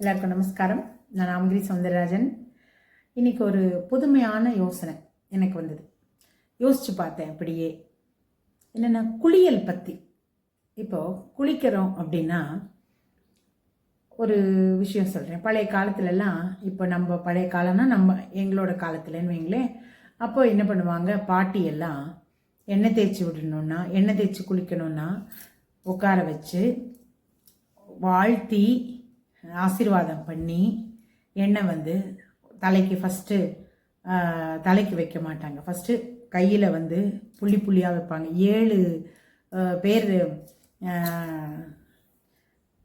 எல்லாருக்கும் நமஸ்காரம். நான் ஆமகிரி சௌந்தரராஜன். இன்னைக்கு ஒரு புதுமையான யோசனை எனக்கு வந்தது. யோசிச்சு பார்த்தேன். அப்படியே என்னென்னா, குளியல் பற்றி. இப்போது குளிக்கிறோம் அப்படின்னா ஒரு விஷயம் சொல்கிறேன். பழைய காலத்துலலாம், இப்போ நம்ம பழைய காலம்னா எங்களோட காலத்துலன்னு வைங்களேன், அப்போ என்ன பண்ணுவாங்க, பாட்டி எல்லாம் எண்ணெய் தேய்ச்சி விடணுன்னா, எண்ணெய் தேய்ச்சி குளிக்கணுன்னா உட்கார வச்சு வாழ்த்தி ஆசீர்வாதம் பண்ணி எண்ணெய் தலைக்கு ஃபஸ்ட்டு தலைக்கு வைக்க மாட்டாங்க. ஃபஸ்ட்டு கையில் புள்ளி புள்ளியாக வைப்பாங்க. 7 பேர்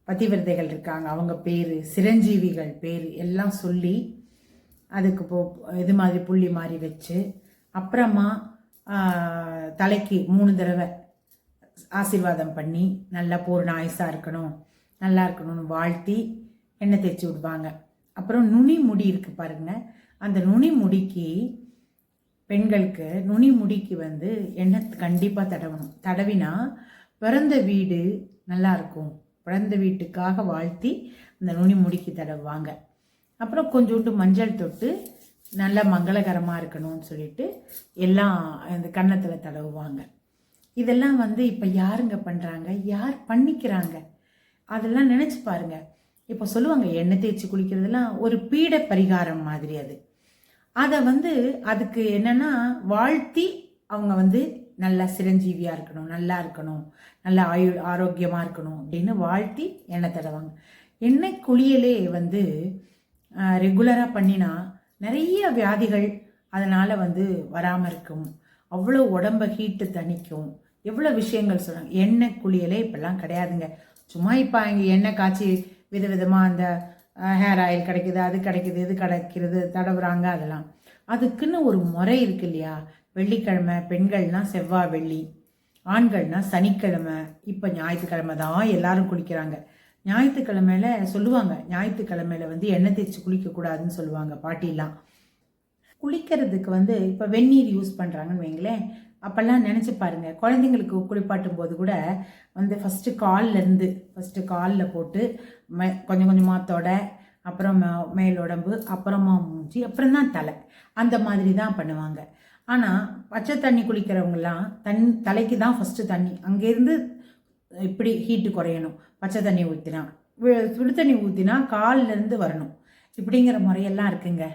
பதிவிரதைகள் இருக்காங்க, அவங்க பேர், சிரஞ்சீவிகள் பேர் எல்லாம் சொல்லி அதுக்கு இது மாதிரி புள்ளி மாதிரி வச்சு, அப்புறமா தலைக்கு 3 தடவை ஆசீர்வாதம் பண்ணி நல்லா பூர்ண ஆயுசாக இருக்கணும், நல்லா இருக்கணும்னு வாழ்த்தி எண்ணெய் தேய்ச்சி விடுவாங்க. அப்புறம் நுனி முடி இருக்கு பாருங்க, அந்த நுனி முடிக்கு, பெண்களுக்கு நுனி முடிக்கு எண்ணெய் கண்டிப்பாக தடவணும். தடவினா பிறந்த வீடு நல்லா இருக்கும், பிறந்த வீட்டுக்காக வாழ்த்தி அந்த நுனி முடிக்கு தடவுவாங்க. அப்புறம் கொஞ்சோண்டு மஞ்சள் தொட்டு நல்லா மங்களகரமாக இருக்கணும்னு சொல்லிட்டு எல்லாம் இந்த கன்னத்தில் தடவுவாங்க. இதெல்லாம் இப்போ யாருங்க பண்ணுறாங்க, யார் பண்ணிக்கிறாங்க? அதெல்லாம் நினச்சி பாருங்க. இப்போ சொல்லுவாங்க எண்ணெய் தேய்ச்சி குளிக்கிறதுலாம் ஒரு பீட பரிகாரம் மாதிரி. அதை அதுக்கு என்னன்னா, வாழ்த்தி அவங்க நல்லா சிரஞ்சீவியாக இருக்கணும், நல்லா இருக்கணும், நல்லா ஆரோக்கியமாக இருக்கணும் அப்படின்னு வாழ்த்தி எண்ணெய் தடவாங்க. எண்ணெய் குளியலே ரெகுலராக பண்ணினா நிறைய வியாதிகள் அதனால் வராமல் இருக்கும். அவ்வளோ உடம்ப ஹீட்டு தணிக்கும். எவ்வளோ விஷயங்கள் சொல்கிறாங்க. எண்ணெய் குளியலே இப்பெல்லாம் கிடையாதுங்க. சும்மா இப்போ இங்கே எண்ணெய் காய்ச்சி விதவிதமாக அந்த ஹேர் ஆயில் கிடைக்கிது, அது கிடைக்கிது, இது கிடைக்கிறது, தடவுறாங்க. அதெல்லாம் அதுக்குன்னு ஒரு முறை இருக்கு இல்லையா? வெள்ளிக்கிழமை பெண்கள்னா செவ்வாய் வெள்ளி, ஆண்கள்னா சனிக்கிழமை, இப்போ ஞாயிற்றுக்கிழமை தான் எல்லாரும் குளிக்கிறாங்க. ஞாயிற்றுக்கிழமையில சொல்லுவாங்க, ஞாயிற்றுக்கிழமையில எண்ணெய் தேய்ச்சி குளிக்கக்கூடாதுன்னு சொல்லுவாங்க பாட்டிலாம். குளிக்கிறதுக்கு இப்போ வெந்நீர் யூஸ் பண்ணுறாங்கன்னு வைங்களேன். அப்போல்லாம் நினச்சி பாருங்கள், குழந்தைங்களுக்கு குளிப்பாட்டும் போது கூட ஃபஸ்ட்டு காலில் போட்டு கொஞ்சம் கொஞ்சமாக தொடை, அப்புறம் மேலுடம்பு, அப்புறமா மூஞ்சி, அப்புறம் தான் தலை, அந்த மாதிரி தான் பண்ணுவாங்க. ஆனால் பச்சை தண்ணி குளிக்கிறவங்கலாம் தலைக்கு தான் ஃபஸ்ட்டு தண்ணி, அங்கேருந்து இப்படி ஹீட்டு குறையணும். பச்சை தண்ணி ஊற்றினா, சுடு தண்ணி ஊற்றினா காலிலேருந்து வரணும், இப்படிங்கிற முறையெல்லாம் இருக்குங்க.